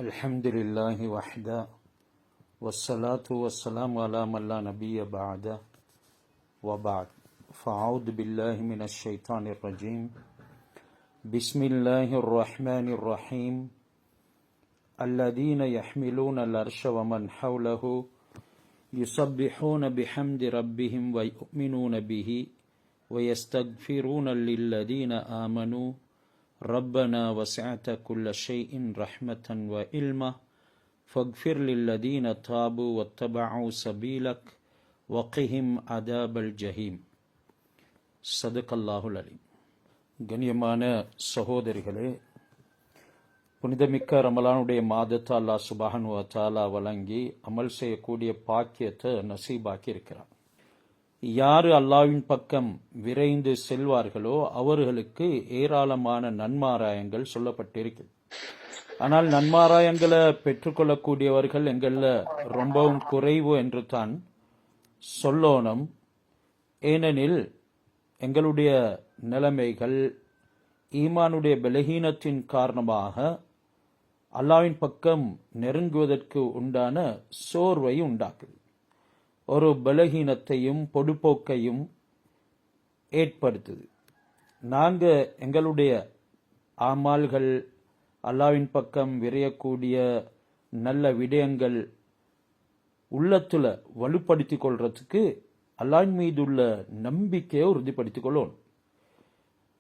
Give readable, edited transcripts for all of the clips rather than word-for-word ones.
الحمد لله وحده والصلاة والسلام على من لا نبي بعده وبعد فأعوذ بالله من الشيطان الرجيم بسم الله الرحمن الرحيم الذين يحملون العرش ومن حوله يسبحون بحمد ربهم ويؤمنون به ويستغفرون للذين آمنوا ربنا وسعت كل شيء رحمة وعلما فاغفر للذين تابوا واتبعوا سبيلك وقهم عذاب الجحيم صدق الله العليم. கண்ணியமான சகோதரிகளே, புனிதமிக்க ரமலானுடைய மாதத்தை அல்லாஹ் சுப்ஹானஹு வ தஆலா வழங்கி அமல் செய்யக்கூடிய பாக்கியத்தை நசீபாக்கி இருக்கிறார். யாரு அல்லாஹ்வின் பக்கம் விரைந்து செல்வார்களோ அவர்களுக்கு ஏராளமான நன்மாராயங்கள் சொல்லப்பட்டிருக்கிறது. ஆனால் நன்மாராயங்களை பெற்றுக்கொள்ளக்கூடியவர்கள் எங்கள்ல ரொம்பவும் குறைவு என்று தான் சொல்லணும். ஏனெனில் எங்களுடைய நிலைமைகள் ஈமானுடைய பலகீனத்தின் காரணமாக அல்லாஹ்வின் பக்கம் நெருங்குவதற்கு உண்டான சோர்வை உண்டாக்குது. ஒரு பலகீனத்தையும் பொடுப்போக்கையும் ஏற்படுத்துது. நாங்கள் எங்களுடைய ஆமால்கள் அல்லாஹ்வின் பக்கம் விரையக்கூடிய நல்ல விடயங்கள் உள்ளத்துல வலுப்படுத்திக் கொள்றதுக்கு அல்லாஹ்வின் மீது உள்ள நம்பிக்கையை உறுதிப்படுத்திக் கொள்ளணும்.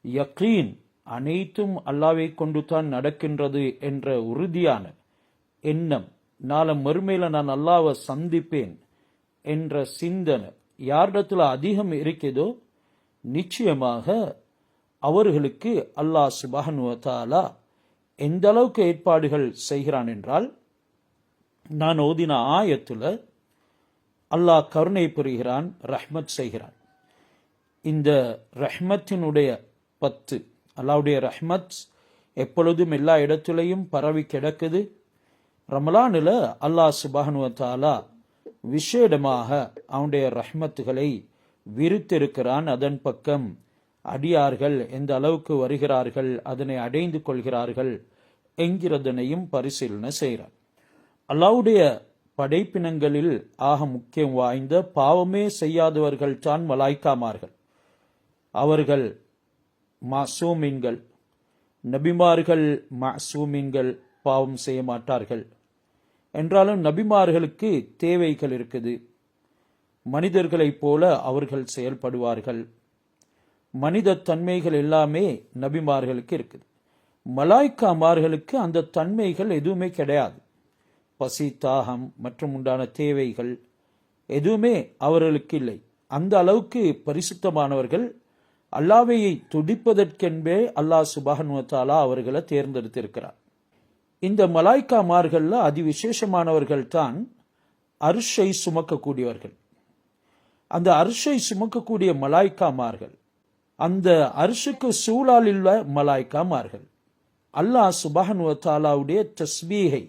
யக்கீன் அனைத்தும் அல்லாஹ்வை கொண்டு தான் நடக்கின்றது என்ற உறுதியான எண்ணம், நாளை மறுமையில நான் அல்லாஹ்வை சந்திப்பேன் என்ற சிந்தனை யாரிடத்துல அதிகம் இருக்கிறதோ நிச்சயமாக அவர்களுக்கு அல்லாஹ் சுப்ஹானஹு வ தஆலா எந்த அளவுக்கு ஏற்பாடுகள் செய்கிறான் என்றால், நான் ஓதின ஆயத்துல அல்லாஹ் கருணை புரிகிறான், ரஹ்மத் செய்கிறான். இந்த ரஹ்மத்தினுடைய 10 அல்லாஹ்வுடைய ரஹ்மத் எப்பொழுதும் எல்லா இடத்திலையும் பரவி கிடக்குது. ரமலானில் அல்லாஹ் சுப்ஹானஹு வ தஆலா விசேடமாக அவனுடைய ரஹ்மத்துகளை விரித்திருக்கிறான். அதன் பக்கம் அடியார்கள் எந்த அளவுக்கு வருகிறார்கள், அதனை அடைந்து கொள்கிறார்கள் என்கிறதனையும் பரிசீலனை செய்கிறார். அல்லாஹ்வுடைய படைப்பினங்களில் ஆக முக்கியம் வாய்ந்த பாவமே செய்யாதவர்கள் தான் மலாய்க்காமார்கள். அவர்கள் மாசூமீன்கள். நபிமார்கள் மாசூமீன்கள், பாவம் செய்ய மாட்டார்கள். என்றாலும் நபிமார்களுக்கு தேவைகள் இருக்குது. மனிதர்களைப் போல அவர்கள் செயல்படுவார்கள். மனித தன்மைகள் எல்லாமே நபிமார்களுக்கு இருக்குது. மலாய்க்காமார்களுக்கு அந்த தன்மைகள் எதுவுமே கிடையாது. பசி, தாகம் மற்றும் உண்டான தேவைகள் எதுவுமே அவர்களுக்கு இல்லை. அந்த அளவுக்கு பரிசுத்தமானவர்கள். அல்லாஹ்வை துதிப்பதற்கென்பே அல்லாஹ் சுப்ஹானஹு வ தஆலா அவர்களை தேர்ந்தெடுத்திருக்கிறார். இந்த மலாய்க்காமார்கள்ல அதிவிசேஷமானவர்கள் தான் அர்ஷை சுமக்கக்கூடியவர்கள். அந்த அர்ஷை சுமக்கக்கூடிய மலாய்க்காமார்கள், அந்த அர்ஷுக்கு சூழால் உள்ள மலாய்க்காமார்கள் அல்லாஹ் சுப்ஹானஹு வ தஆலாவுடைய தஸ்பீஹை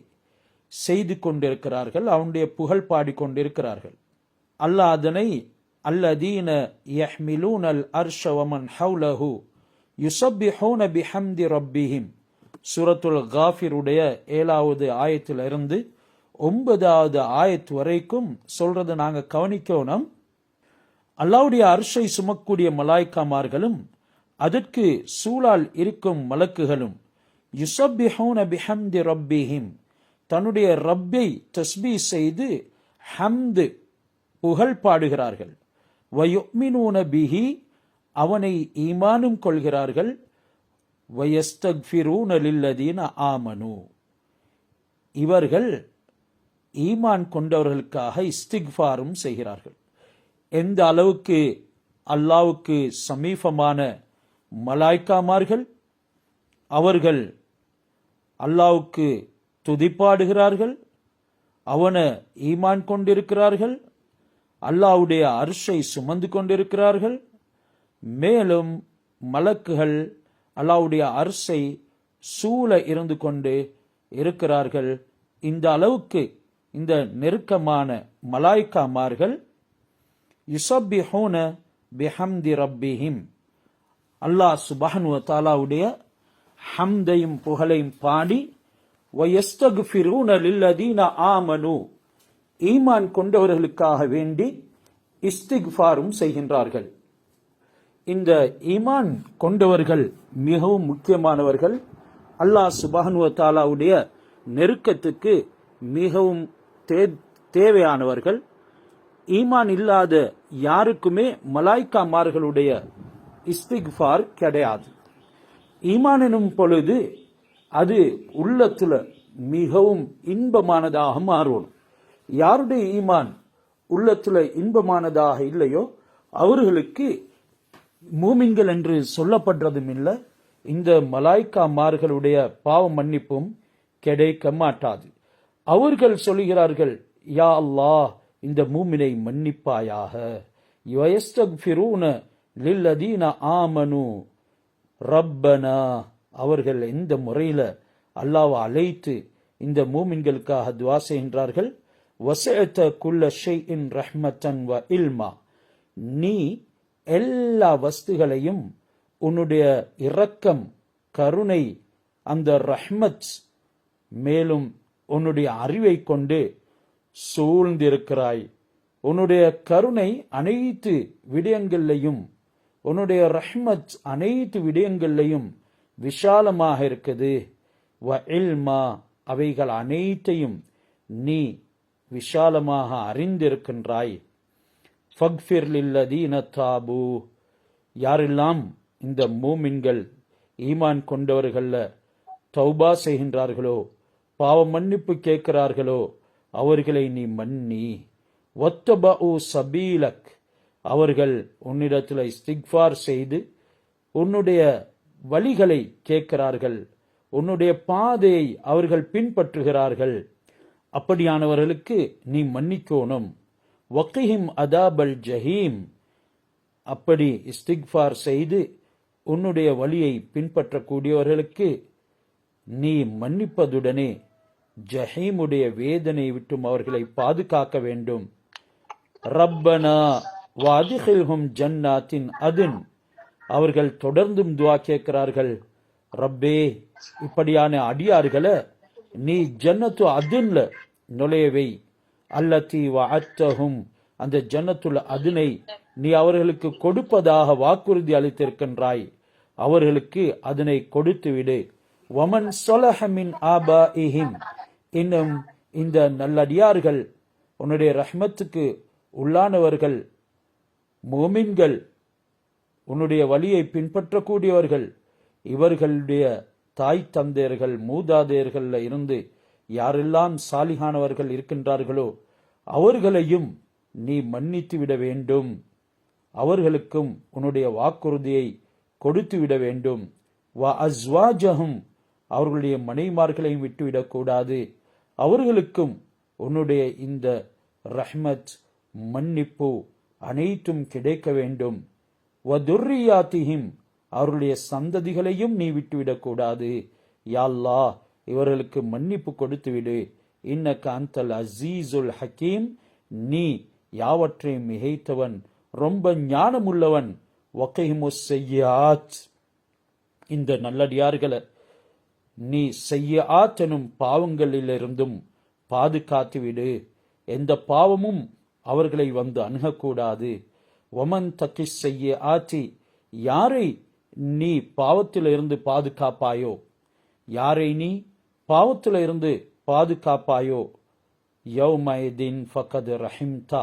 செய்து கொண்டிருக்கிறார்கள், அவனுடைய புகழ் பாடிக்கொண்டிருக்கிறார்கள். அல்லாஹ் அதனை அல்லதீன யஹ்மிலூனல் அர்ஷ வமன் ஹவ்லஹு யுஸப்பிஹூன பிஹம்தி ரப்பிஹிம் சூரத்துல் காஃபிருடைய 7வது ஆயத்திலிருந்து 9வது ஆயத்து வரைக்கும் சொல்றதை நாங்க கவனிக்கணும். அல்லாஹ்வுடைய அர்ஷை சுமக்கூடிய மலாய்க்காமார்களும் அதற்கு சூழால் இருக்கும் மலக்குகளும் யுஸப்பிஹூன பிஹம்தி ரப்பிஹிம் தன்னுடைய ரப்பை தஸ்பீ செய்து ஹம்து புகழ் பாடுகிறார்கள். வயுமினூன பிஹி அவனை ஈமானும் கொள்கிறார்கள். வயஸ்தக்ஃபிரூன லில்லதீன ஆமனு இவர்கள் ஈமான் கொண்டவர்களுக்காக இஸ்திக்ஃபாரும் செய்கிறார்கள். எந்த அளவுக்கு அல்லாஹ்வுக்கு சமீபமான மலாய்க்காமார்கள், அவர்கள் அல்லாஹ்வுக்கு துதிப்பாடுகிறார்கள், அவனை ஈமான் கொண்டிருக்கிறார்கள், அல்லாஹ்வுடைய அர்ஷை சுமந்து கொண்டிருக்கிறார்கள். மேலும் மலக்குகள் அல்லாஹ்வுடைய அர்ஷை சூழ இருந்து கொண்டு இருக்கிறார்கள். இந்த அளவுக்கு இந்த நெருக்கமான மலாய்க்காமார்கள் யுஸப்பிஹூன பிஹம்தி ரப்பிஹிம் அல்லாஹ் சுப்ஹானஹு வ தஆலாவுடைய ஹம்தையும் புகழையும் பாடி வயஸ்தக்ஃபிரூன லில்லதீன ஆமனு, ஈமான் கொண்டவர்களுக்காக வேண்டி இஸ்திக்ஃபாரும் செய்கின்றார்கள். இந்த ஈமான் கொண்டவர்கள் மிகவும் முக்கியமானவர்கள். அல்லாஹ் சுப்ஹானஹு வ தஆலாவுடைய நெருக்கத்துக்கு மிகவும் தேவையானவர்கள். ஈமான் இல்லாத யாருக்குமே மலாய்க்காமார்களுடைய இஸ்திக்ஃபார் கிடையாது. ஈமான் எனும் பொழுது அது உள்ளத்துல மிகவும் இன்பமானதாக மாறும். யாருடைய ஈமான் உள்ளத்துல இன்பமானதாக இல்லையோ அவர்களுக்கு மூமின்கள் என்று சொல்லப்படுறதும் இல்லை, இந்த மலாய்க்காமார்களுடைய பாவ மன்னிப்பும் கிடைக்க மாட்டாது. அவர்கள் சொல்கிறார்கள், யா அல்லாஹ் இந்த மூமினை மன்னிப்பாயாக. யஸ்தக்ஃபிரூன லில்லதீன ஆமனு ரப்பனா, அவர்கள் எந்த முறையில அல்லாஹ்வை அழைத்து இந்த மூமின்களுக்காக துஆ செய்கின்றார்கள். வஸஅத குல்ல ஷைஇன் ரஹ்மத்தன் வ இல்மா, நீ எல்லா வஸ்துகளையும் உன்னுடைய இரக்கம், கருணை, அந்த ரஹ்மத், மேலும் உன்னுடைய அறிவை கொண்டு சூழ்ந்திருக்கிறாய். உன்னுடைய கருணை அனைத்து விடயங்கள்லையும், உன்னுடைய ரஹ்மத் அனைத்து விடயங்கள்லையும் விஷாலமாக இருக்குது. வ இல்மா, அவைகள் அனைத்தையும் நீ விஷாலமாக அறிந்திருக்கின்றாய். ஃபக்ஃபிர் லில்லதீன தாபு, யாரெல்லாம் இந்த மூமின்கள் ஈமான் கொண்டவர்கள தௌபா செய்கின்றார்களோ, பாவ மன்னிப்பு கேட்கிறார்களோ, அவர்களை நீ மன்னி. வத்தபஉ சபீலக், அவர்கள் உன்னிடத்தில் இஸ்திக்ஃபார் செய்து உன்னுடைய வழிகளை கேட்கிறார்கள், உன்னுடைய பாதையை அவர்கள் பின்பற்றுகிறார்கள். அப்படியானவர்களுக்கு நீ மன்னிக்கோணும். வக்கிஹிம் அதாபல் ஜஹீம், அப்படி இஸ்திக்ஃபார் செய்து உன்னுடைய வழியை பின்பற்றக்கூடியவர்களுக்கு நீ மன்னிப்பதுடனே ஜஹீமுடைய வேதனை விட்டும் அவர்களை பாதுகாக்க வேண்டும். ரப்பனா வஅத்கில்ஹும் ஜன்னாத்தின் அதுன், அவர்கள் தொடர்ந்தும் துஆ கேட்கிறார்கள், ரப்பே இப்படியான அடியார்களை நீ ஜன்னத்து அதுன்ல நுழையவை. அல்லத்தி வஅத்தஹும், அந்த ஜன்னத்துல் அதுனை நீ அவர்களுக்கு கொடுப்பதாக வாக்குறுதி அளித்திருக்கின்றாய், அவர்களுக்கு அதனை கொடுத்து விடு. வமன் ஸலஹ மின் ஆபாஇஹிம், இன்னும் இந்த நல்லடியார்கள் உன்னுடைய ரஹ்மத்துக்கு உள்ளானவர்கள், முஃமின்கள், உன்னுடைய வழியை பின்பற்றக்கூடியவர்கள், இவர்களுடைய தாய் தந்தையர்கள் மூதாதையர்கள் இருந்து யாரெல்லாம் சாலிகானவர்கள் இருக்கின்றார்களோ அவர்களையும் நீ மன்னித்து விட வேண்டும். அவர்களுக்கும் உன்னுடைய வாக்குறுதியை கொடுத்து விட வேண்டும். வ அஸ்வாஜஹும், அவர்களுடைய மனைமார்களையும் விட்டுவிடக்கூடாது. அவர்களுக்கும் உன்னுடைய இந்த ரஹ்மத், மன்னிப்பு அனைத்தும் கிடைக்க வேண்டும். வ துர்ரியாத்திஹிம், அவர்களுடைய சந்ததிகளையும் நீ விட்டுவிடக்கூடாது. யா அல்லாஹ் இவர்களுக்கு மன்னிப்பு கொடுத்து விடு. இன்னக அன்தல் அசீசுல் ஹக்கீம், நீ யாவற்றையும் மிகைத்தவன், ரொம்ப ஞானமுள்ளவன். வகைமுஸ் செய்யாத், இந்த நல்லடியார்களை நீ செய்யாத் எனும் பாவங்களிலிருந்தும் பாதுகாத்து விடு. எந்த பாவமும் அவர்களை வந்து அணுகக்கூடாது. வமன் தக்கி செய்ய ஆற்றி, யாரை நீ பாவத்திலிருந்து பாதுகாப்பாயோ, யாரை நீ பாவத்திலிருந்து பாதுகாப்பாயோ, யௌமைதின் ஃபகத் ரஹிம்தா,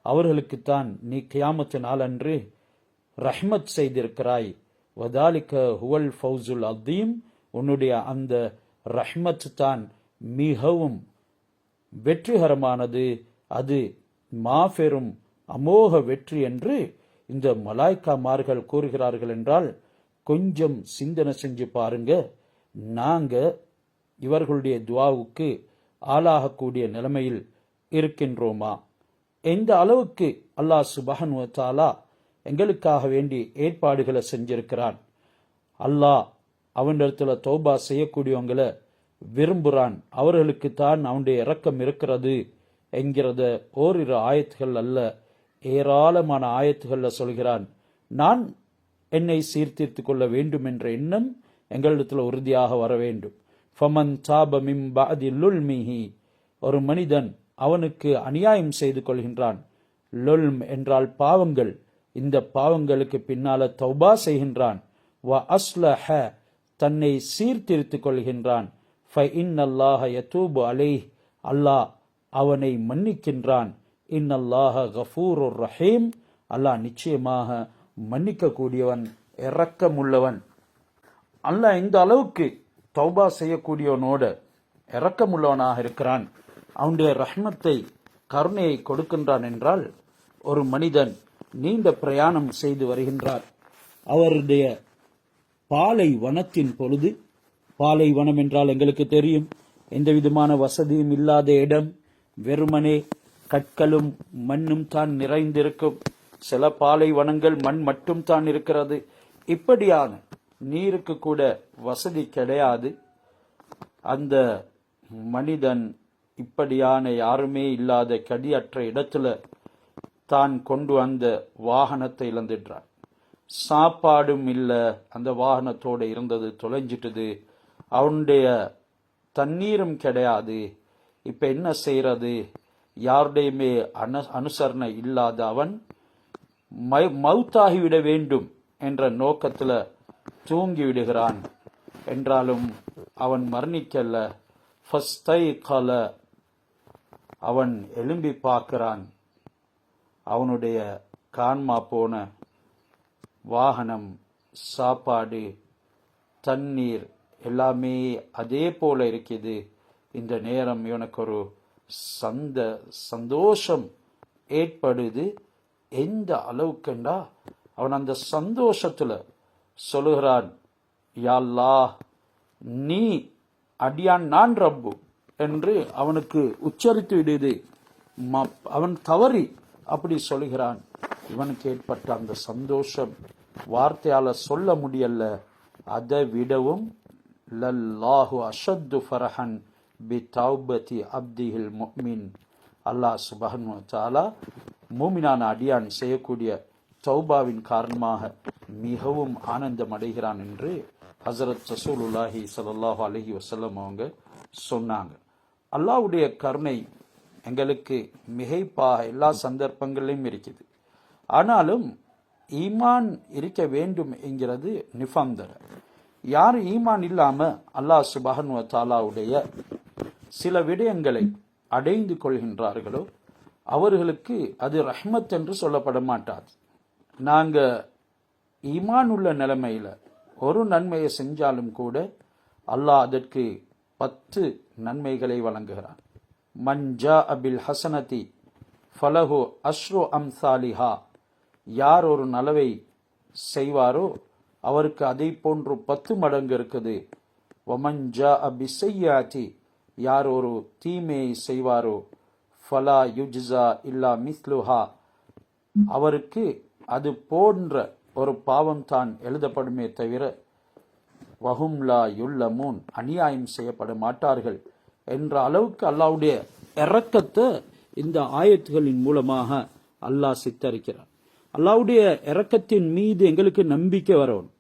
அவர்களுக்குத்தான் நீ கியாமத்து நாளன்று ரஹ்மத் செய்திருக்கிறாய். வதாலிக ஹுவல் ஃபௌசுல் அதீம், உன்னுடைய அந்த ரஹ்மத் தான் மிகவும் வெற்றிகரமானது, அது மாபெரும் அமோக வெற்றி என்று இந்த மலாய்க்காமார்கள் கூறுகிறார்கள் என்றால் கொஞ்சம் சிந்தனை செஞ்சு பாருங்க. நாங்க இவர்களுடைய துஆவுக்கு ஆளாகக்கூடிய நிலைமையில் இருக்கின்றோமா? எந்த அளவுக்கு அல்லாஹ் சுப்ஹானஹு வ தஆலா எங்களுக்காக வேண்டி ஏற்பாடுகளை செஞ்சிருக்கிறான். அல்லாஹ் அவனிடத்துல தௌபா செய்யக்கூடியவங்களை விரும்புகிறான். அவர்களுக்கு தான் அவனுடைய இரக்கம் இருக்கிறது என்கிறத ஓரிரு ஆயத்துகள் அல்ல, ஏராளமான ஆயத்துகள்ல சொல்கிறான். நான் என்னை சீர்திருத்திக் கொள்ள வேண்டும் என்ற எண்ணம் எங்களிடத்தில் உறுதியாக வர வேண்டும். ஃபமன் தாப மின் பஅதி லுல்மிஹி, ஒரு மனிதன் அவனுக்கு அநியாயம் செய்து கொள்கின்றான். லுல்ம் என்றால் பாவங்கள். இந்த பாவங்களுக்கு பின்னால தௌபா செய்கின்றான். வ அஸ்லஹ, தன்னை சீர்திருத்திக் கொள்கின்றான். ஃப இன்னல்லாஹ யதூபு அலைஹ், அல்லாஹ் அவனை மன்னிக்கின்றான். இன்னல்லாஹ கஃபூருர் ரஹீம், அல்லாஹ் நிச்சயமாக மன்னிக்க கூடியவன், இரக்கமுள்ளவன். அல்லாஹ் இந்த அளவுக்கு தௌபா செய்யக்கூடியவனோட இரக்கமுள்ளவனாக இருக்கிறான், அவனுடைய ரஹ்மத்தை கருணையை கொடுக்கின்றான் என்றால், ஒரு மனிதன் நீண்ட பிரயாணம் செய்து வருகின்றார். அவருடைய பாலை வனத்தின் பொழுது, பாலை வனம் என்றால் எங்களுக்கு தெரியும், எந்த விதமான வசதியும் இல்லாத இடம், வெறுமனே கற்களும் மண்ணும் தான் நிறைந்திருக்கும். சில பாலைவனங்கள் மண் மட்டும் தான் இருக்கிறது. இப்படியான நீருக்கு கூட வசதி கிடையாது. அந்த மனிதன் இப்படியான யாருமே இல்லாத கடியற்ற இடத்துல தான் கொண்டு வந்த வாகனத்தை இழந்துடுறார். சாப்பாடும் இல்லை, அந்த வாகனத்தோடு இருந்தது தொலைஞ்சிட்டது. அவனுடைய தண்ணீரும் கிடையாது. இப்ப என்ன செய்யறது? யாருடையுமே அனுசரணை இல்லாத அவன் மௌத்தாகிவிட வேண்டும் என்ற நோக்கத்துல தூங்கி விடுகிறான். என்றாலும் அவன் மரணிக்கல்ல. ஃபஸ்தைகல, அவன் எழும்பி பார்க்கிறான். அவனுடைய கான்மா போன வாகனம், சாப்பாடு, தண்ணீர் எல்லாமே அதே போல இருக்குது. இந்த நேரம் இவனுக்கு ஒரு சந்தோஷம் ஏற்படுது. எந்த அளவுக்குண்டா, அவன் அந்த சந்தோஷத்துல சொல்லுகிறான், யா அல்லாஹ், நீ அடியான், நான் ரப்பு என்று அவனுக்கு உச்சரித்து விடுது. அவன் தவறி அப்படி சொல்லுகிறான். இவனுக்கு ஏற்பட்ட அந்த சந்தோஷம் வார்த்தையால சொல்ல முடியல. அதை விடவும் லல்லாஹு அஷத்து ஃபரஹன் பி தௌபதி அப்திஹில் முஃமின், அல்லாஹ் சுப்ஹானஹு வ தஆலா மூமினான அடியான் செய்யக்கூடிய தௌபாவின் காரணமாக மிகவும் ஆனந்தம் அடைகிறான் என்று ஹஸரத் ரசூலுல்லாஹி ஸல்லல்லாஹு அலைஹி வஸல்லம் அவங்க சொன்னாங்க. அல்லாஹ்வுடைய கருணை எங்களுக்கு மிகைப்பாக எல்லா சந்தர்ப்பங்களிலும் இருக்குது. ஆனாலும் ஈமான் இருக்க வேண்டும் என்கிறது நிபந்தனை. யார் ஈமான் இல்லாம அல்லாஹ் சுப்ஹானஹு வ தஆலாவுடைய சில விடயங்களை அடைந்து கொள்கின்றார்களோ அவர்களுக்கு அது ரஹ்மத் என்று சொல்லப்பட மாட்டாது. நாங்க ஈமான் உள்ள நிலைமையில ஒரு நன்மையை செஞ்சாலும் கூட அல்லாஹ் அதற்கு 10 நன்மைகளை வழங்குகிறான். மன் ஜாஅ பில் ஹஸனதி ஃபலஹு அஷ்ரு அம்சாலிஹா, யார் ஒரு நலவை செய்வாரோ அவருக்கு அதை போன்று 10 மடங்கு இருக்குது. வமன் ஜாஅ பிஸ்ஸய்யாத்தி, யார் ஒரு தீமையை செய்வாரோ ஃபலா யுஜ்ஸா இல்லா மிஸ்லுஹா, அவருக்கு அது போன்ற ஒரு பாவம் தான் எழுதப்படுமே தவிர வஹும் லா யுல்லமூன், அநியாயம் செய்யப்பட மாட்டார்கள் என்ற அளவுக்கு அல்லாஹ்வுடைய இரக்கத்தை இந்த ஆயத்துகளின் மூலமாக அல்லாஹ் சித்தரிக்கிறார். அல்லாஹ்வுடைய இரக்கத்தின் மீது எங்களுக்கு நம்பிக்கை வரணும்.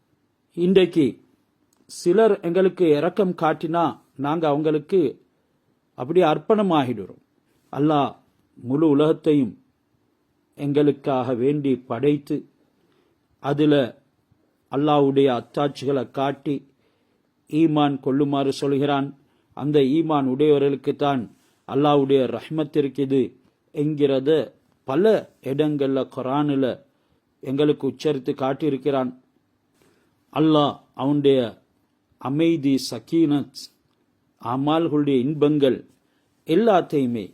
இன்றைக்கு சிலர் எங்களுக்கு இரக்கம் காட்டினா நாங்க அவங்களுக்கு அப்படியே அர்ப்பணமாகிடுறோம். அல்லாஹ் முழு உலகத்தையும் எங்களுக்காக வேண்டி படைத்து அதுல அல்லாஹ்வுடைய அத்தாட்சிகளை காட்டி ஈமான் கொள்ளுமாறு சொல்கிறான். அந்த ஈமான் உடையவர்களுக்கு தான் அல்லாஹ்வுடைய ரஹ்மத் இருக்குது என்கிறத பல இடங்கள்ல குர்ஆனில் எங்களுக்கு உச்சரித்து காட்டியிருக்கிறான். அல்லாஹ் அவனுடைய அமைதி, சக்கீனத், அமால்களுடைய இன்பங்கள் எல்லாத்தையுமே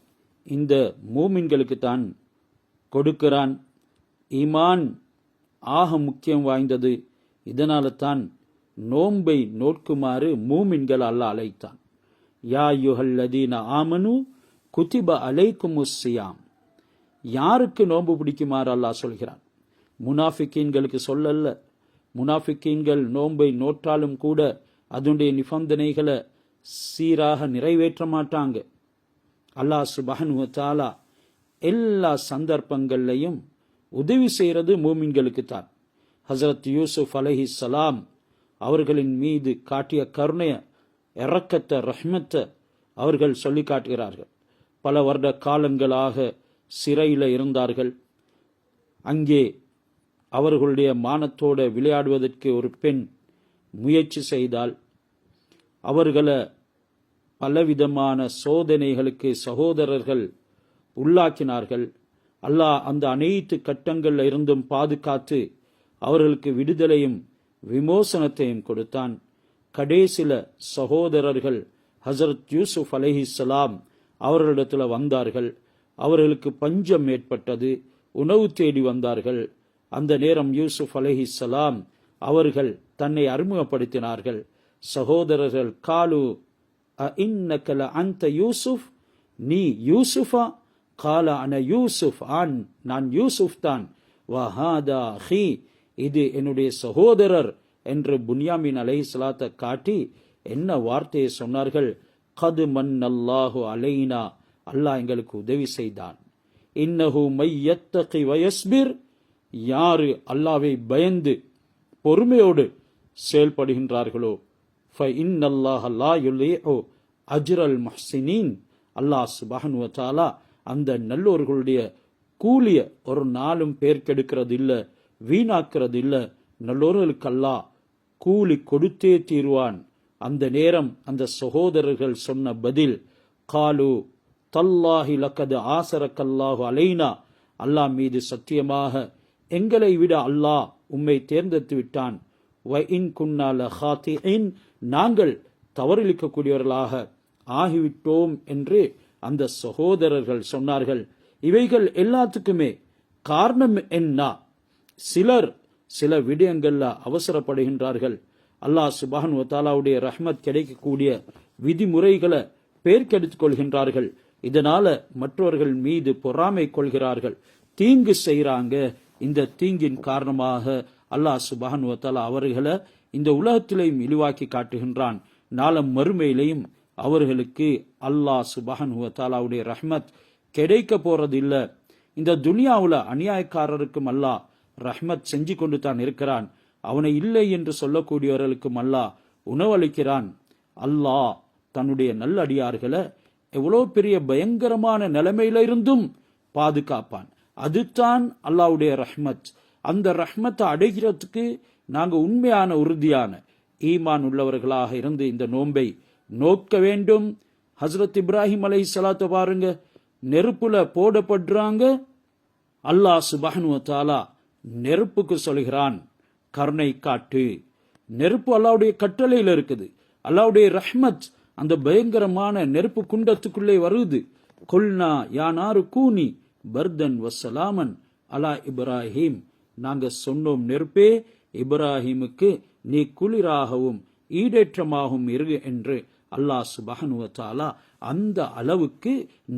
இந்த மூமின்களுக்கு தான் கொடுக்கிறான். ஈமான் ஆக முக்கியம் வாய்ந்தது. இதனால தான் நோன்பை நோக்குமாறு மூமின்கள் அல்லாஹ் அழைத்தான். யா அய்யுஹல்லதீன ஆமனு குதிப அலைக்குமுஸ் ஸியாம், யாருக்கு நோன்பு பிடிக்குமாறு அல்லாஹ் சொல்கிறான். முனாஃபிக்கீன்களுக்கு சொல்லல்ல. முனாஃபிக்கீன்கள் நோன்பை நோற்றாலும் கூட அதனுடைய நிபந்தனைகளை சீராக நிறைவேற்ற மாட்டாங்க. அல்லாஹ் சுப்ஹானஹு வ தஆலா எல்லா சந்தர்ப்பங்கள்லையும் உதவி செய்யறது மூமின்களுக்கு தான். ஹஸரத் யூசுப் அலைஹிஸ்ஸலாம் அவர்களின் மீது காட்டிய கருணையை இரக்கத்தை, ரஹ்மத்தை அவர்கள் சொல்லி காட்டுகிறார்கள். பல வருட காலங்களாக சிறையில் இருந்தார்கள். அங்கே அவர்களுடைய மானத்தோடு விளையாடுவதற்கு ஒரு பெண் முயற்சி செய்தால் அவர்களை பலவிதமான சோதனைகளுக்கு சகோதரர்கள் உள்ளாக்கினார்கள். அல்லாஹ் அந்த அனைத்து கட்டங்களில் இருந்தும் பாதுகாத்து அவர்களுக்கு விடுதலையும் விமோசனத்தையும் கொடுத்தான். கடைசில சகோதரர்கள் ஹசரத் யூசுப் அலைஹிஸ்ஸலாம் அவர்களிடத்தில் வந்தார்கள். அவர்களுக்கு பஞ்சம் ஏற்பட்டது. உணவு தேடி வந்தார்கள். அந்த நேரம் யூசுப் அலைஹிஸ்ஸலாம் அவர்கள் தன்னை அறிமுகப்படுத்தினார்கள். சகோதரர்கள் காலு இன்னக லஅன்த யூசுப், நீ யூசுஃபா? கால அன யூசுப், நான் யூசுப் தான். வஹாதா அஹி, இது என்னுடைய சகோதரர் என்று புன்யாமின் அலைஹிஸ்ஸலாத்தை காட்டி என்ன வார்த்தையை சொன்னார்கள்? கது மன்னல்லாஹு அலைனா, அல்லாஹ் எங்களுக்கு உதவி செய்தான். இன்னஹு மையத்தகி வயஸ்பிர், யாரு அல்லாஹ்வை பயந்து பொறுமையோடு செயல்படுகின்றார்களோ, ஃபஇன்னல்லாஹ லா யுலீஉ அஜ்ரல் முஹ்சினீன், அல்லாஹ் சுப்ஹானஹு வ தஆலா அந்த நல்லோர்களுடைய கூலிய ஒரு நாளும் பேர்க்கெடுக்கிறது இல்ல, வீணாக்கிறது இல்ல. நல்லோர்களுக்கு அல்லாஹ் கூலி கொடுத்தே தீர்வான். அந்த நேரம் அந்த சகோதரர்கள் சொன்ன பதில், காலு தல்லாஹி லக்கது ஆசரக்கல்லாஹு அலைனா, அல்லாஹ் மீது சத்தியமாக எங்களை விட அல்லாஹ் உம்மை தேர்ந்தெடுத்து விட்டான். வ இன் குன்னா லகாத்திஇன், நாங்கள் தவறிழைக்கக்கூடியவர்களாக ஆகிவிட்டோம் என்று அந்த சகோதரர்கள் சொன்னார்கள். இவைகள் எல்லாத்துக்குமே காரணம் என்ன? சில விடயங்கள்ல அவசரப்படுகின்றார்கள். அல்லாஹ் சுப்ஹானஹு வ தஆலாவுடைய ரஹ்மத் கிடைக்கக்கூடிய விதிமுறைகளை பேர்க்கெடுத்துக் கொள்கின்றார்கள். இதனால மற்றவர்கள் மீது பொறாமை கொள்கிறார்கள், தீங்கு செய்யறாங்க. இந்த தீங்கின் காரணமாக அல்லாஹ் சுப்ஹானஹு வ தஆலா அவர்களை இந்த உலகத்திலேயும் இழிவாக்கி காட்டுகின்றான். நாளம் மறுமையிலையும் அவர்களுக்கு அல்லாஹ் சுப்ஹானஹு வ தஆலாவுடைய ரஹ்மத் கிடைக்க போறது இல்ல. இந்த துனியாவுல அநியாயக்காரருக்கும் அல்லாஹ் ரஹ்மத் செஞ்சு கொண்டு தான் இருக்கிறான். அவனை இல்லை என்று சொல்லக்கூடியவர்களுக்கும் அல்லாஹ் உணவளிக்கிறான். அல்லாஹ் தன்னுடைய நல்லடியார்களை எவ்வளோ பெரிய பயங்கரமான நிலைமையில இருந்தும் பாதுகாப்பான். அதுதான் அல்லாஹ்வுடைய ரஹ்மத். அந்த ரஹ்மத்தை அடைகிறதுக்கு நாங்க உண்மையான உறுதியான ஈமான் உள்ளவர்களாக இருந்து இந்த நோன்பை நோக்க வேண்டும். ஹஸ்ரத் இப்ராஹிம் அலைஹிஸ்ஸலாத்தை பாருங்க, நெருப்புல போடப்படுறாங்க. அல்லாஹ் சுப்ஹானஹு வ தஆலா நெருப்புக்கு சொல்கிறான், கருணை காட்டு. நெருப்பு அல்லாஹ்வுடைய கட்டளையில இருக்குது. அல்லாஹ்வுடைய ரஹ்மத் அந்த பயங்கரமான நெருப்பு குண்டத்துக்குள்ளே வருது. குல்னா யா நாரு கூனி பர்தன் வசலாமன் அலா இப்ராஹிம், நாங்க சொன்னோம் நெருப்பே இப்ராஹிமுக்கு நீ குளிராகவும் ஈடேற்றமாகவும் இரு என்று. அல்லாஹ் சுப்ஹானஹு வ தஆலா அந்த அளவுக்கு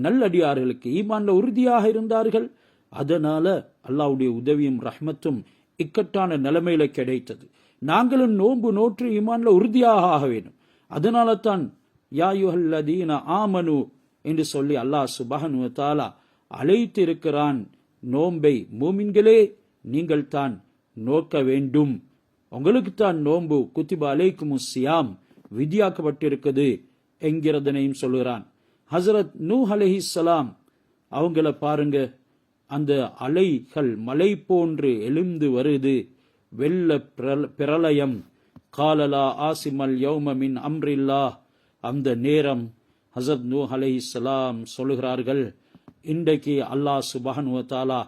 நல்லடியார்களுக்கு ஈமான்ல உறுதியாக இருந்தார்கள். அதனால அல்லாஹ்வுடைய உதவியும் ரஹ்மத்தும் இக்கட்டான நிலைமையில கிடைத்தது. நாங்களும் நோன்பு நோற்று ஈமான்ல உறுதியாக ஆக வேண்டும். அதனால தான் யா அய்யுஹல்லதீன ஆமனு என்று சொல்லி அல்லாஹ் சுப்ஹானஹு வ தஆலா அழைத்து இருக்கிறான். நோன்பை மூமின்களே நீங்கள் தான் நோக்க வேண்டும். உங்களுக்கு தான் நோன்பு குத்திப அலைக்குமுஸ் ஸியாம் விதியாக்கப்பட்டிருக்குது என்கிறதனையும் சொல்கிறான். ஹசரத் நூஹ் அலைஹிஸ்ஸலாம் அவங்கள பாருங்க, அந்த அலைகள் மலை போன்று எழுந்து வருது, வெள்ள பிரளயம். காலலா ஆசிமல் யௌம மின் அம்ரில்லாஹ். அந்த நேரம் ஹசரத் நூஹ் அலைஹிஸ்ஸலாம் சொல்கிறார்கள், இன்றைக்கு அல்லாஹ் சுப்ஹானஹு வ தஆலா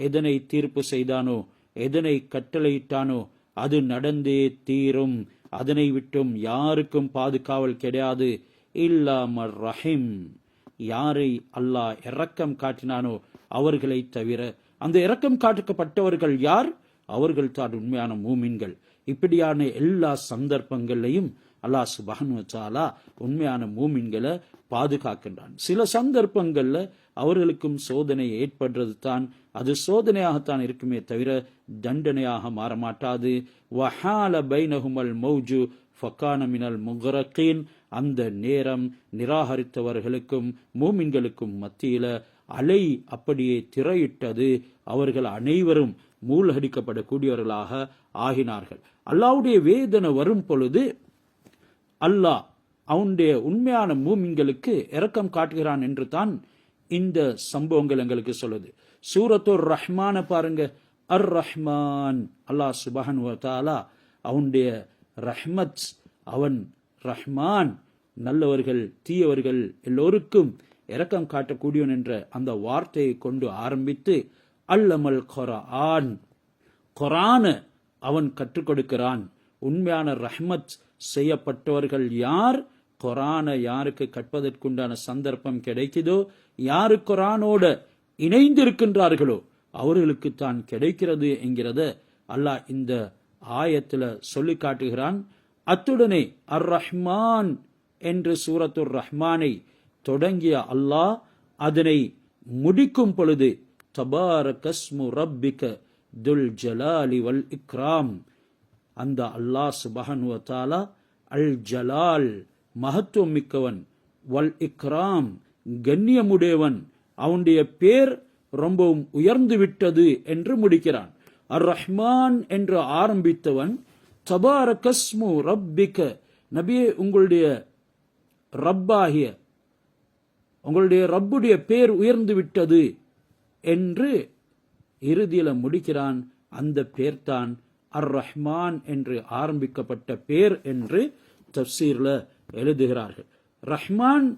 எதனை தீர்ப்பு செய்தானோ, எதனை கட்டளையிட்டானோ அது நடந்தே தீரும். அதனை விட்டும் யாருக்கும் பாதுகாவல் கிடையாது. இல்லாமர் ரஹீம், யாரை அல்லாஹ் இரக்கம் காட்டினானோ அவர்களை தவிர. அந்த இரக்கம் காட்டப்பட்டவர்கள் யார்? அவர்கள் தான் உண்மையான மூமின்கள். இப்படியான எல்லா சந்தர்ப்பங்களையும் அல்லாஹ் சுப்ஹானஹு வ தஆலா உண்மையான மூமின்களை பாதுகாக்கின்றான். சில சந்தர்ப்பங்கள்ல அவர்களுக்கும் சோதனை ஏற்படுறது தான், அது சோதனையாகத்தான் இருக்குமே தவிர தண்டனையாக மாறமாட்டாது. வஹால பைனஹுமல் மௌஜு ஃபகான மினல் முக்ரகீன். அந்த நேரம் நிராகரித்தவர்களுக்கும் மூமின்களுக்கும் மத்தியில அலை அப்படியே திரையிட்டது. அவர்கள் அனைவரும் மூழ்கடிக்கப்படக்கூடியவர்களாக ஆகினார்கள். அல்லாஹ்வுடைய வேதனை வரும் பொழுது அல்லாஹ் அவனுடைய உண்மையான மூமின்களுக்கு இரக்கம் காட்டுகிறான் என்று தான் இந்த சம்பவங்கள் எங்களுக்கு சொல்லுது. சூரத்துர் ரஹ்மான பாருங்க, அர் ரஹ்மான், அல்லாஹ் சுப்ஹானஹு வ தஆலா அவனுடைய ரஹ்மத், அவன் ரஹ்மான், நல்லவர்கள் தீயவர்கள் எல்லோருக்கும் இரக்கம் காட்டக்கூடியவன் என்ற அந்த வார்த்தையை கொண்டு ஆரம்பித்து அல்லமல் குர்ஆன், குர்ஆன அவன் கற்றுக் கொடுக்கிறான். உண்மையான ரஹ்மத் செய்யப்பட்டவர்கள் யார்? குர்ஆனை யாருக்கு கற்பதற்குண்டான சந்தர்ப்பம் கிடைக்குதோ, யாரு குர்ஆனோட இணைந்திருக்கின்றார்களோ அவர்களுக்கு தான் கிடைக்கிறது என்கிறத அல்லாஹ் இந்த ஆயத்துல சொல்லி காட்டுகிறான். அத்துடனே அர் ரஹ்மான் என்று சூரத்துர் ரஹ்மானை தொடங்கிய அல்லாஹ் அதனை முடிக்கும் பொழுது தபாரகஸ்மு ரப்பிக துல் ஜலாலி வல் இக்ராம், அந்த அல்லாஹ் சுப்ஹானஹு வ தஆலா அல் ஜலால் மகத்துவம் மிக்கவன், வல் இக்ராம் கண்ணியமுடையவன், அவனுடைய பேர் ரொம்பவும் உயர்ந்து விட்டது என்று முடிக்கிறான். அர் ரஹ்மான் என்று ஆரம்பித்தவன் தபாரகஸ்மு ரப்பிக, நபியே உங்களுடைய ரப்பாகிய உங்களுடைய ரப்புடைய பேர் உயர்ந்து விட்டது என்று இறுதியில முடிக்கிறான். அந்த பேர்தான் அர் ரஹ்மான் என்று ஆரம்பிக்கப்பட்ட பேர் என்று தப்சீர்ல எழுதுகிறார்கள். ரஹ்மான்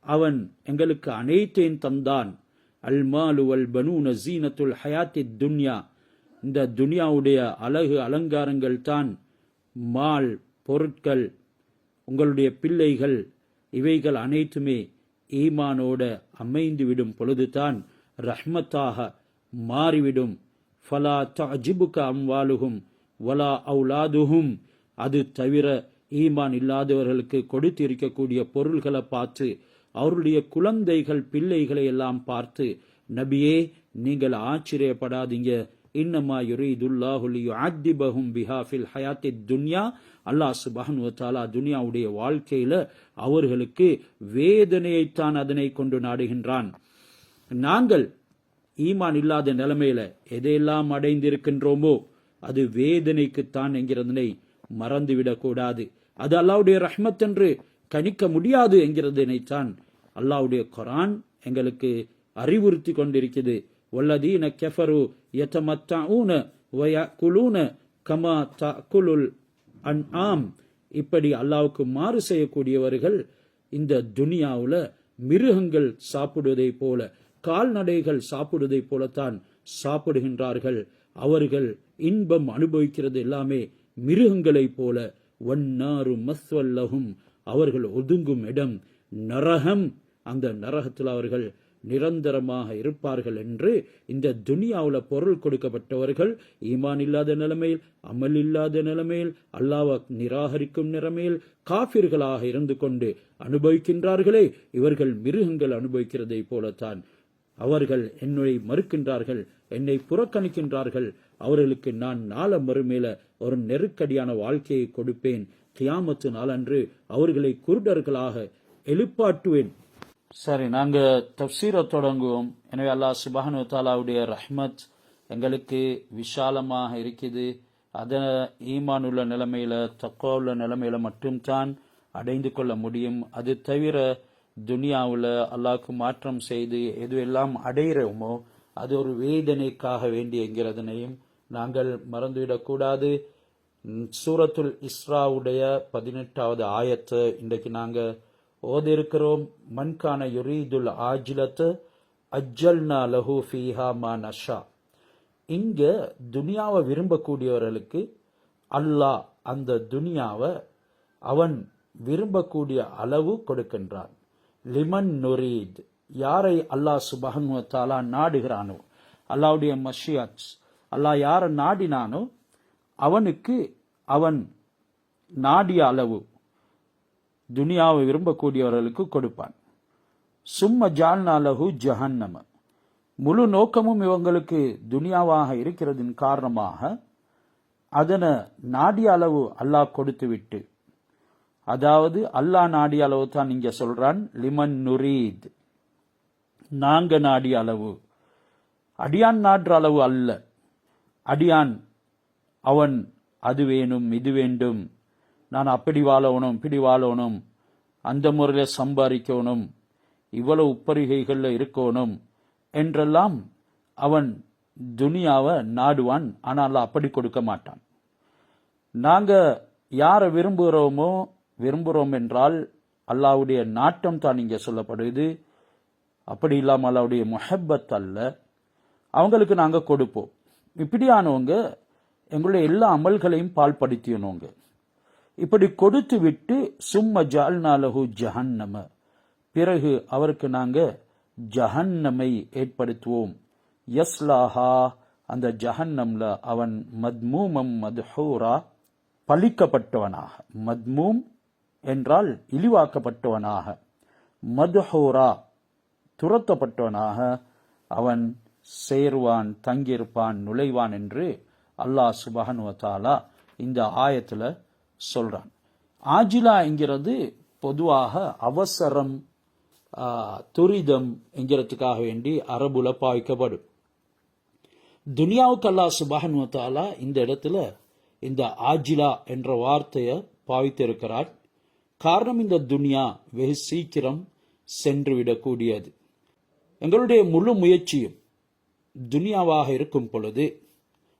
அவன் எங்களுக்கு அனைத்தையும் தந்தான். அல் மாலு வல் பனூன ஜீனத்துல் ஹயாத்தி துன்யா, இந்த துனியாவுடைய அழகு அலங்காரங்கள் தான் மால், பொருட்கள், உங்களுடைய பிள்ளைகள், இவைகள் அனைத்துமே ஈமானோட அமைந்துவிடும் பொழுதுதான் ரஹ்மத்தாக மாறிவிடும். ஃபலா தஅஜிபுக அம்வாலுஹும் வலா அவுலாதுஹும், அது தவிர ஈமான் இல்லாதவர்களுக்கு கொடுத்திருக்கக்கூடிய பொருள்களை பார்த்து, அவருடைய குழந்தைகள் பிள்ளைகளை எல்லாம் பார்த்து நபியே நீங்கள் ஆச்சரியப்படாதீங்க. இன்னமா யுரீதுல்லாஹு லியுஅத்திபஹும் பிஹா ஃபில் ஹயாத்தித் துன்யா, அல்லாஹ் சுப்ஹானஹு வ தஆலா துனியாவுடைய வாழ்க்கையில அவர்களுக்கு வேதனையைத்தான் அதனை கொண்டு நாடுகின்றான். நாங்கள் ஈமான் இல்லாத நிலைமையில எதையெல்லாம் அடைந்திருக்கின்றோமோ அது வேதனைக்குத்தான் என்கிறதனை மறந்துவிடக்கூடாது. அது அல்லாஹ்வுடைய ரஹ்மத் என்று கணிக்க முடியாது என்கிறதனைத்தான் அல்லாஹ்வுடைய குர்ஆன் எங்களுக்கு அறிவுறுத்தி கொண்டிருக்கிறது. வல்லதீன கஃபரு யதமத்தஊன வ யஅகுலூன கமா தஅகுலுல் அன்ஆம், இப்படி அல்லாஹ்வுக்கு மாறு செய்யக்கூடியவர்கள் இந்த துனியாவுல மிருகங்கள் சாப்பிடுவதை போல, கால்நடைகள் சாப்பிடுவதை போலத்தான் சாப்பிடுகின்றார்கள். அவர்கள் இன்பம் அனுபவிக்கிறது எல்லாமே மிருகங்களை போல. வன்னாரு மஸ்வல்லஹும், அவர்கள் ஒதுங்கும் இடம் நரகம், அந்த நரகத்தில் அவர்கள் நிரந்தரமாக இருப்பார்கள் என்று இந்த துனியாவுல பொருள் கொடுக்கப்பட்டவர்கள் ஈமான் இல்லாத நிலைமையில், அமல் இல்லாத நிலைமையில், அல்லாஹ்வை நிராகரிக்கும் நிலைமையில் காஃபிர்களாக இருந்து கொண்டு அனுபவிக்கின்றார்களே, இவர்கள் மிருகங்கள் அனுபவிக்கிறதை போலத்தான் அவர்கள் என்னை மறுக்கின்றார்கள், என்னை புறக்கணிக்கின்றார்கள். அவர்களுக்கு நான் நாள மறுமையில ஒரு நெருக்கடியான வாழ்க்கையை கொடுப்பேன். கியாமத்து நாளன்று அவர்களை குருடர்களாக எழுப்பாட்டுவேன். சரி, நாங்க தப்சீரை தொடங்குவோம். எனவே அல்லாஹ் சுப்ஹானஹு வ தஆலாவுடைய ரஹ்மத் எங்களுக்கு விஷாலமாக இருக்குது. அதை ஈமான் உள்ள நிலைமையில, தக்வா உள்ள நிலைமையில மட்டும்தான் அடைந்து கொள்ள முடியும். அது தவிர துனியாவில் அல்லாஹ்க்கு மாற்றம் செய்து எதுவெல்லாம் அடைகிறோமோ அது ஒரு வேதனைக்காக வேண்டி என்கிறதனையும் நாங்கள் மறந்துவிடக்கூடாது. சூரத்துல் இஸ்ராவுடைய 18வது ஆயத்தை இன்றைக்கு நாங்கள் ஓதிருக்கிறோம். மன்கான யுரீதுல் ஆஜிலத் அஜ்ஜல்னா லஹு ஃபீஹா மா நஷா. இங்க துனியாவை விரும்பக்கூடியவர்களுக்கு அல்லாஹ் அந்த துனியாவை அவன் விரும்பக்கூடிய அளவு கொடுக்கின்றான். லிமன் நுரீத், யாரை அல்லாஹ் சுப்ஹானஹு வ தஆலா நாடுகிறானோ, அல்லாஹ்வுடைய மஷியத், அல்லாஹ் யாரை நாடினானோ அவனுக்கு அவன் நாடிய அளவு துனியாவை விரும்பக்கூடியவர்களுக்கு கொடுப்பான். சும்ம ஜால்னா லஹு ஜஹன்னம, முழு நோக்கமும் இவங்களுக்கு துனியாவாக இருக்கிறதின் காரணமாக அதனை நாடிய அளவு அல்லாஹ் கொடுத்து விட்டு, அதாவது அல்லாஹ் நாடிய அளவு தான் இங்க சொல்றான். லிமன் நுரீத், நாங்க நாடிய அளவு, அடியான் நாடுற அளவு அல்ல. அடியான் அவன் அது வேணும் இது வேண்டும், நான் அப்படி வாழணும் இப்படி வாழணும், அந்த முறையில் சம்பாதிக்கணும், இவ்வளவு உப்பரிகைகளில் இருக்கணும் என்றெல்லாம் அவன் துனியாவை நாடுவான். ஆனால் அப்படி கொடுக்க மாட்டான். நாங்க யாரை விரும்புகிறோம் என்றால் அல்லாஹ்வுடைய நாட்டம் தான் இங்கே சொல்லப்படுது. அப்படி இல்லாமல் அல்லாஹ்வுடைய முஹப்பத் அல்ல. அவங்களுக்கு நாங்க கொடுப்போம். இப்படியானவங்க எங்களுடைய எல்லா அமல்களையும் பால்படுத்தினவங்க. இப்படி கொடுத்து விட்டு சும்ம ஜஅல்னா லஹு ஜஹன்னம, பிறகு அவருக்கு நாங்க ஜஹன்னமை ஏற்படுத்துவோம். யஸ்லாஹா, அந்த ஜஹன்னம்ல அவன் மத்மூமம் மத்ஹூரா, பழிக்கப்பட்டவனாக, மத்மூம் என்றால் இழிவாக்கப்பட்டவனாக, மத்ஹூரா துரத்தப்பட்டவனாக அவன் சேர்வான், தங்கியிருப்பான், நுழைவான் என்று அல்லாஹ் சுப்ஹானஹு வ தஆலா இந்த ஆயத்துல சொல்றான். ஆஜிலா என்கிறது பொதுவாக அவசரம், துரிதம் என்கிறதுக்காக வேண்டி அரபுல பாவிக்கப்படும். துனியாவுக்கு அல்லாஹ் சுப்ஹானஹு வ தஆலா இந்த இடத்துல இந்த ஆஜிலா என்ற வார்த்தையை பாவித்திருக்கிறார். காரணம், இந்த துனியா வெகு சீக்கிரம் சென்றுவிடக்கூடியது. எங்களுடைய முழு முயற்சியும் துனியாவாக இருக்கும் பொழுது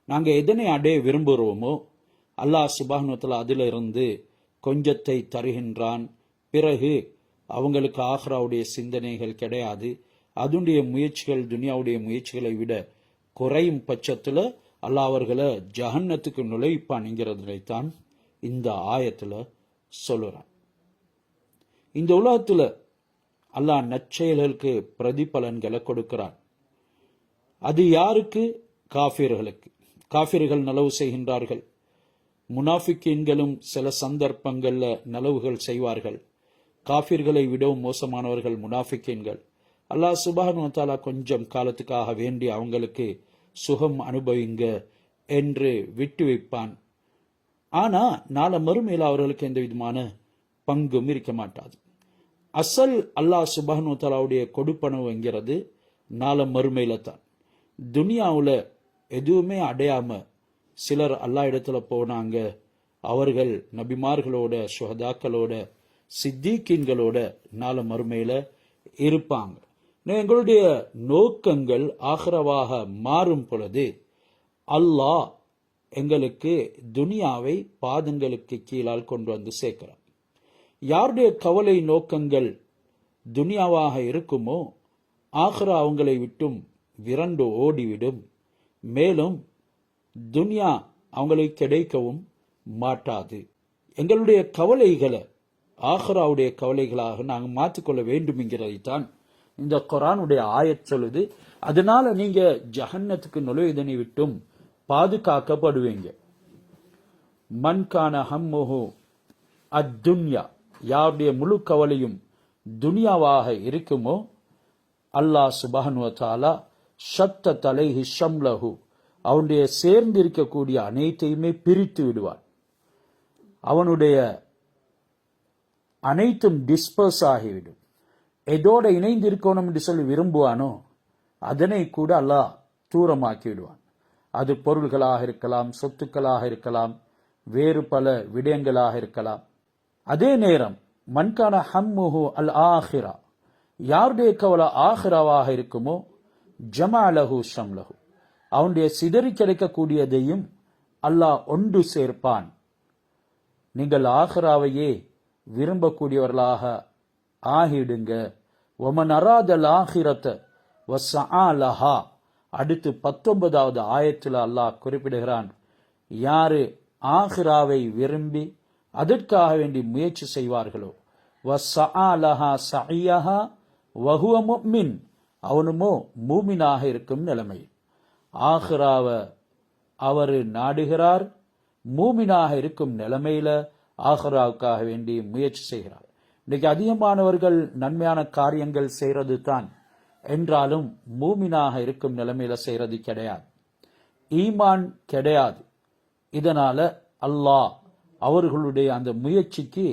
நாங்கள் எதனை அடைய விரும்புகிறோமோ அல்லாஹ் சுப்ஹானஹு வ தஆலா அதிலிருந்து கொஞ்சத்தை தருகின்றான். பிறகு அவங்களுக்கு ஆஹ்ராவுடைய சிந்தனைகள் கிடையாது. அதனுடைய முயற்சிகள் துனியாவுடைய முயற்சிகளை விட குறையும் பட்சத்தில் அல்லாஹ் அவர்களை ஜஹன்னத்துக்கு நுழைப்பான்ங்கிறதைத்தான் இந்த ஆயத்தில் சொல்லுறான். இந்த உலகத்தில் அல்லாஹ் நற்செயல்களுக்கு பிரதிபலன்களை கொடுக்கிறான். அது யாருக்கு? காஃபிர்களுக்கு. காஃபிர்கள் நலவு செய்கின்றார்கள். முனாஃபிக்கீன்களும் சில சந்தர்ப்பங்கள்ல நலவுகள் செய்வார்கள். காஃபிர்களை விடவும் மோசமானவர்கள் முனாஃபிக்கீன்கள். அல்லாஹ் சுப்ஹானஹு வ தஆலா கொஞ்சம் காலத்துக்காக வேண்டி அவங்களுக்கு சுகம் அனுபவிங்க என்று விட்டு வைப்பான். ஆனா நாளை மறுமையில் அவர்களுக்கு எந்த விதமான பங்கும் இருக்க மாட்டாது. அசல் அல்லாஹ் சுப்ஹானஹு வ தஆலாவுடைய கொடுப்பனவு என்கிறது நாளை மறுமையில தான். துனியாவில் எதுவுமே அடையாம சிலர் அல்லாஹ் இடத்துல போனாங்க. அவர்கள் நபிமார்களோட, சுஹதாக்களோட, சித்திகீன்களோட நாளை மறுமையில இருப்பாங்க. எங்களுடைய நோக்கங்கள் ஆஹ்ரவாக மாறும் பொழுது அல்லாஹ் எங்களுக்கு துனியாவை பாதங்களுக்கு கீழால் கொண்டு வந்து சேர்க்கிறார். யாருடைய கவலை நோக்கங்கள் துனியாவாக இருக்குமோ ஆஹ்ரா அவங்களை விட்டும் விரண்டு ஓடிவிடும். மேலும் துனியா அவங்களுக்கு கிடைக்கவும் மாட்டாது. எங்களுடைய கவலைகளை ஆஹ்ராவுடைய கவலைகளாக நாங்கள் மாற்றிக்கொள்ள வேண்டும் என்கிறதைத்தான் இந்த குர்ஆனுடைய ஆயத் சொல்லுது. அதனால நீங்க ஜஹன்னத்துக்கு நுழைவதனை விட்டும் பாதுகாக்கப்படுவீங்க. மன்கான ஹம்முஹு அத்துன்யா, யாருடைய முழு கவலையும் துனியாவாக இருக்குமோ அல்லாஹ் சுப்ஹானஹு வ தஆலா ஷத்தத் அலைஹி ஷம்லஹு, அவனுடைய சேர்ந்து இருக்கக்கூடிய அனைத்தையுமே பிரித்து விடுவான். அவனுடைய அனைத்தும் டிஸ்பர்ஸ் ஆகிவிடும். எதோட இணைந்து இருக்கணும் என்று சொல்லி விரும்புவானோ அதனை கூட அல்லாஹ் தூரமாக்கி விடுவான். அது பொருள்களாக இருக்கலாம், சொத்துக்களாக இருக்கலாம், வேறு பல விடயங்களாக இருக்கலாம். அதே நேரம் மன்கான ஹம்முஹு அல் ஆஹிரா, யாருடைய கவலை ஆஹிராவாக இருக்குமோ ஜமாலஹு ஷம்லஹு, அவனுடைய சிதறி கிடைக்கக்கூடியதையும் அல்லாஹ் ஒன்று சேர்ப்பான். நீங்கள் ஆஹிராவையே விரும்பக்கூடியவர்களாக ஆகிடுங்க. ஒமன் அராதல் ஆஹிரத வஸ்ஸஆலஹா, அடுத்து 19வது ஆயத்தில் அல்லாஹ் குறிப்பிடுகிறான், யாரு ஆஹிராவை விரும்பி அதற்காக வேண்டி முயற்சி செய்வார்களோ வஸ்ஸஆலஹா ஸஇயஹா வஹுவ முஃமின், அவனுமோ மூமினாக இருக்கும் நிலைமை. ஆஹிராவை அவர் நாடுகிறார், மூமினாக இருக்கும் நிலைமையில ஆஹிராவுக்காக வேண்டி முயற்சி செய்கிறார். இன்னைக்கு அதிகமானவர்கள் நன்மையான காரியங்கள் செய்யறது தான், என்றாலும் மூமினாக இருக்கும் நிலைமையில செய்யறது கிடையாது, ஈமான் கிடையாது. இதனால அல்லாஹ் அவர்களுடைய அந்த முயற்சிக்கு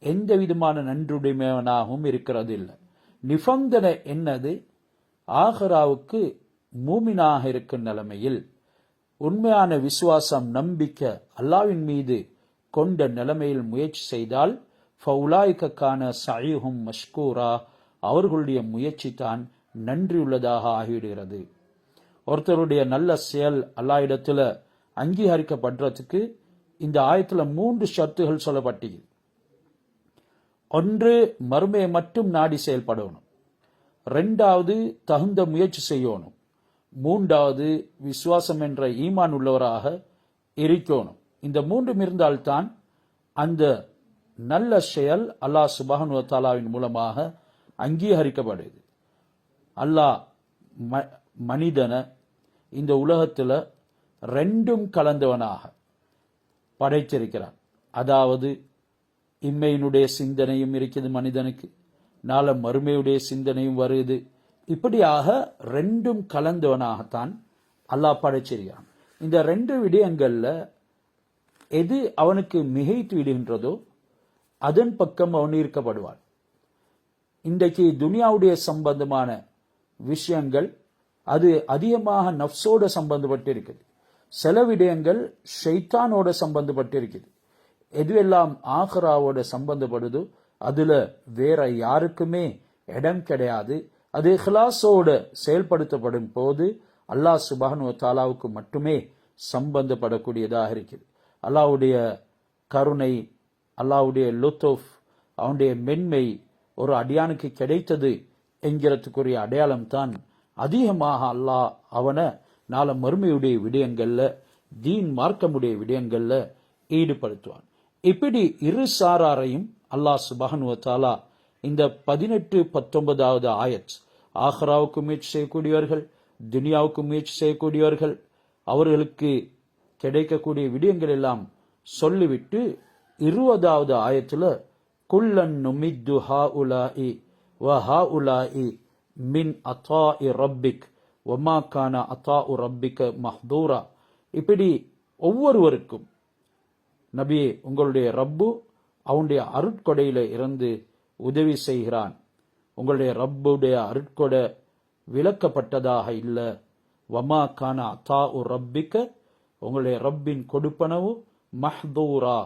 எந்த விதமான நன்றுடைமையாகவும் இருக்கிறது இல்லை. நிபந்தனை என்னது? ஆஹிராவுக்கு மூமினாக இருக்கும் நிலைமையில் உண்மையான விசுவாசம், நம்பிக்கை அல்லாஹ்வின் மீது கொண்ட நிலைமையில் முயற்சி செய்தால் ஃபவுலாய்க்கான சயீஹும் மஷ்கூரா, அவர்களுடைய முயற்சி தான் நன்றியுள்ளதாக ஆகிவிடுகிறது. ஒருத்தருடைய நல்ல செயல் அல்லாஹ் இடத்துல அங்கீகரிக்கப்படுறதுக்கு இந்த ஆயத்துல 3 ஷர்த்துகள் சொல்லப்பட்டது. ஒன்று, மறுமையை மட்டும் நாடி செயல்படணும். 2வது, தகுந்த முயற்சி செய்யணும். 3வது, விசுவாசம் என்ற ஈமான் உள்ளவராக இருக்கணும். இந்த 3 இருந்தால்தான் அந்த நல்ல செயல் அல்லாஹ் சுப்ஹானஹு வ தஆலாவின் மூலமாக அங்கீகரிக்கப்படுது. அல்லாஹ் மனிதனை இந்த உலகத்துல 2ம் கலந்தவனாக படைத்திருக்கிறான். அதாவது இம்மையினுடைய சிந்தனையும் இருக்குது மனிதனுக்கு, நாள மறுமையுடைய சிந்தனையும் வருது. இப்படியாக 2ம் கலந்தவனாகத்தான் அல்லாஹ் படைச்சிருக்கிறான். இந்த 2 விடயங்கள்ல எது அவனுக்கு மிகைத்து விடுகின்றதோ அதன் பக்கம் அவன் ஈர்க்கப்படுவான். இன்றைக்கு துனியாவுடைய சம்பந்தமான விஷயங்கள் அது அதிகமாக நஃப்ஸோட சம்பந்தப்பட்டிருக்குது. சில விடயங்கள் ஷைத்தானோட சம்பந்தப்பட்டிருக்குது. எதுவெல்லாம் ஆஹ்ராவோட சம்பந்தப்படுதோ அதுல வேற யாருக்குமே இடம் கிடையாது. அது இஹ்லாஸோட செயல்படுத்தப்படும் போது அல்லாஹ் சுப்ஹானஹு வ தஆலாவுக்கு மட்டுமே சம்பந்தப்படக்கூடியதாக இருக்குது. அல்லாஹ்வுடைய கருணை, அல்லாஹ்வுடைய லுத்ஃப், அவனுடைய மென்மை ஒரு அடியானுக்கு கிடைத்தது என்கிறதுக்குரிய அடையாளம் தான் அதிகமாக அல்லாஹ் அவனை நாள மறுமையுடைய விடயங்கள்ல, தீன் மார்க்கமுடைய விடயங்கள்ல ஈடுபடுத்துவான். இப்படி இரு சாராரையும் அல்லாஹ் சுப்ஹானஹு வ தஆலா இந்த 18-19வது ஆயத், ஆஹ்ராவுக்கு முயற்சி செய்யக்கூடியவர்கள், துனியாவுக்கு முயற்சி செய்யக்கூடியவர்கள், அவர்களுக்கு கிடைக்கக்கூடிய விடயங்கள் எல்லாம் சொல்லிவிட்டு 20வது ஆயத்துல குல்லன் நுமித்து ஹாஉலாஇ வ ஹாஉலாஇ மின் அத்தாஇ ரப்பிக் வமா கான அத்தாஉ ரப்பிக மஹ்தூரா, இப்படி ஒவ்வொருவருக்கும் நபியே உங்களுடைய ரப்பு அவனுடைய அருட்கொடையில இருந்து உதவி செய்கிறான். உங்களுடைய ரப்புடைய அருட்கொடை விலக்கப்பட்டதாக இல்ல. வமா கான அத்தாஉ ரப்பிக, உங்களுடைய ரப்பின் கொடுப்பனவு மஹ்தூரா,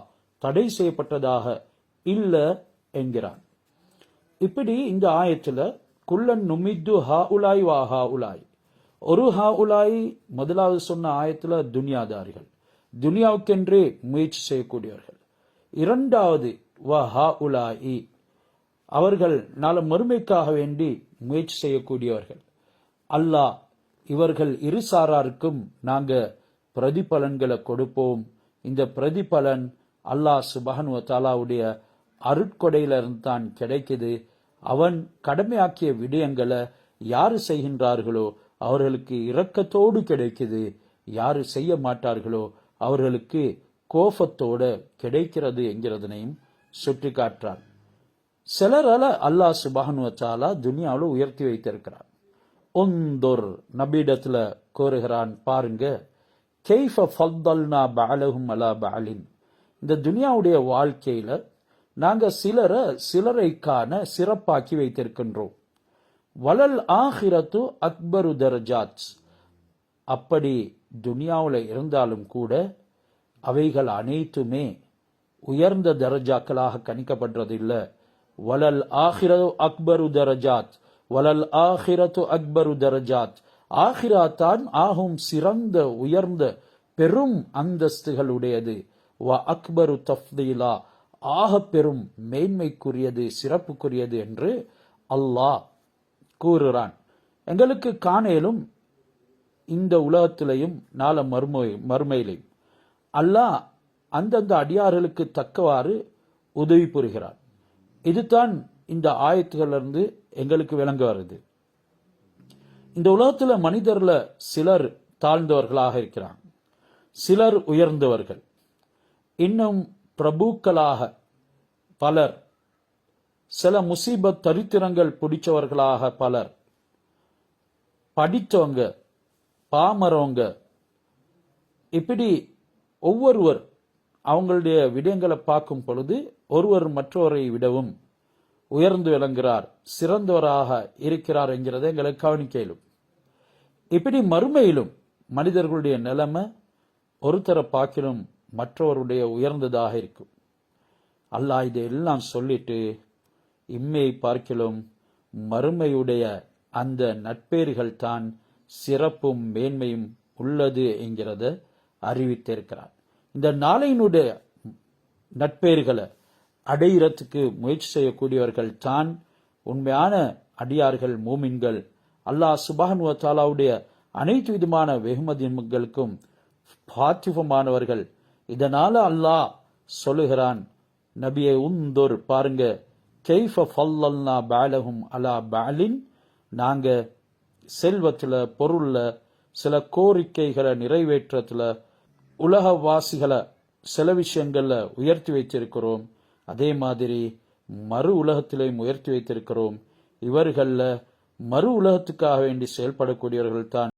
தடை செய்யப்பட்டதாக இல்ல என்கிறான். இப்படி இந்த ஆயத்துல குல்லன் நுமித்து ஹாஉலாய் வா ஹாஉலாய், ஒரு ஹாஉலாய் முதலாவது சொன்ன ஆயத்துல துனியாதாரிகள், துனியாவுக்கென்றே முயற்சி செய்யக்கூடியவர்கள். 2வது வ ஹாஉலாய், அவர்கள் நாள மறுமைக்காக வேண்டி முயற்சி செய்யக்கூடியவர்கள். அல்லாஹ் இவர்கள் இரு சாராருக்கும் நாங்க பிரதிபலன்களை கொடுப்போம். இந்த பிரதிபலன் அல்லாஹ் சுப்ஹானஹு வ தஆலாவுடைய அருட்கொடையில இருந்து தான் கிடைக்குது. அவன் கடமையாக்கிய விடயங்களை யாரு செய்கின்றார்களோ அவர்களுக்கு இரக்கத்தோடு கிடைக்குது. யாரு செய்ய மாட்டார்களோ அவர்களுக்கு கோபத்தோட கிடைக்கிறது என்கிறதனையும் சுட்டி காட்டுறான். சிலரால அல்லாஹ் சுப்ஹானஹு வ தஆலா துனியாவுல உயர்த்தி வைத்திருக்கிறான். உந்துர், நபியிடத்துல கோருகிறான், பாருங்க, கைஃப ஃபல்லல்னா பஅலஹும் அலா பஅலின், இந்த துனியாவுடைய வாழ்க்கையில நாங்க சிலரை காண சிறப்பாக்கி வைத்திருக்கின்றோம். வலல் ஆஹிரத்து அக்பரு தரஜாத், அப்படி துனியாவுல இருந்தாலும் கூட அவைகள் அனைத்துமே உயர்ந்த தரஜாக்களாக கணிக்கப்படுறது இல்ல. வலல் ஆஹிரத்து அக்பரு தரஜாத், வலல் ஆஹிரத்து அக்பரு தரஜாத், ஆஹிரா தான் ஆகும் சிறந்த உயர்ந்த பெரும் அந்தஸ்துகள் உடையது. வ அக்பரு தஃதீலா, ஆக பெரும் மேன்மைக்குரியது, சிறப்புக்குரியது என்று அல்லாஹ் கூறுறான். எங்களுக்கு காணேலும் இந்த உலகத்திலையும் நாள மறுமையிலையும் அல்லாஹ் அந்தந்த அடியார்களுக்கு தக்கவாறு உதவி புரிகிறான். இதுதான் இந்த ஆயத்துகளிலிருந்து எங்களுக்கு விளங்க வருது. இந்த உலகத்துல மனிதர்ல சிலர் தாழ்ந்தவர்களாக இருக்கிறாங்க, சிலர் உயர்ந்தவர்கள், இன்னும் பிரபுக்களாக பலர், சில முசீபத் தரித்திரங்கள் பிடிச்சவர்களாக பலர், படித்தவங்க, பாமரவங்க, இப்படி ஒவ்வொருவர் அவங்களுடைய விடயங்களை பார்க்கும் பொழுது ஒருவர் மற்றவரை விடவும் உயர்ந்து விளங்குகிறார், சிறந்தவராக இருக்கிறார் என்கிறதை எங்களை கவனிக்கலும். இப்படி மறுமையிலும் மனிதர்களுடைய நிலைமை ஒருத்தர பாக்கிலும் மற்றவருடைய உயர்ந்ததாக இருக்கும். அல்லாஹ் இதையெல்லாம் சொல்லிட்டு இம்மையை பார்க்கிலும் மறுமையுடைய அந்த நட்பேறுகள் தான் சிறப்பும் மேன்மையும் உள்ளது என்கிறத அறிவித்திருக்கிறார். இந்த நாளையினுடைய நட்பேறுகளை அடையிறதுக்கு முயற்சி செய்யக்கூடியவர்கள் தான் உண்மையான அடியார்கள், மூமின்கள். அல்லாஹ் சுப்ஹானஹு வ தஆலாவுடைய அனைத்து விதமான வெகுமதிகளுக்கும் பாத்திபமானவர்கள். இதனால அல்லாஹ் சொல்லுகிறான், நபியை உந்தோர் பாருங்க, கைஃப ஃபல்லல்னா பஅலஹும் அலா பஅலின், நாங்க செல்வத்துல, பொருள்ல, சில கோரிக்கைகளை நிறைவேற்றத்துல உலகவாசிகளை சில விஷயங்கள்ல உயர்த்தி வைத்திருக்கிறோம். அதே மாதிரி மறு உலகத்திலையும் உயர்த்தி வைத்திருக்கிறோம். இவர்கள மறு உலகத்துக்காக வேண்டி செயல்படக்கூடியவர்கள் தான்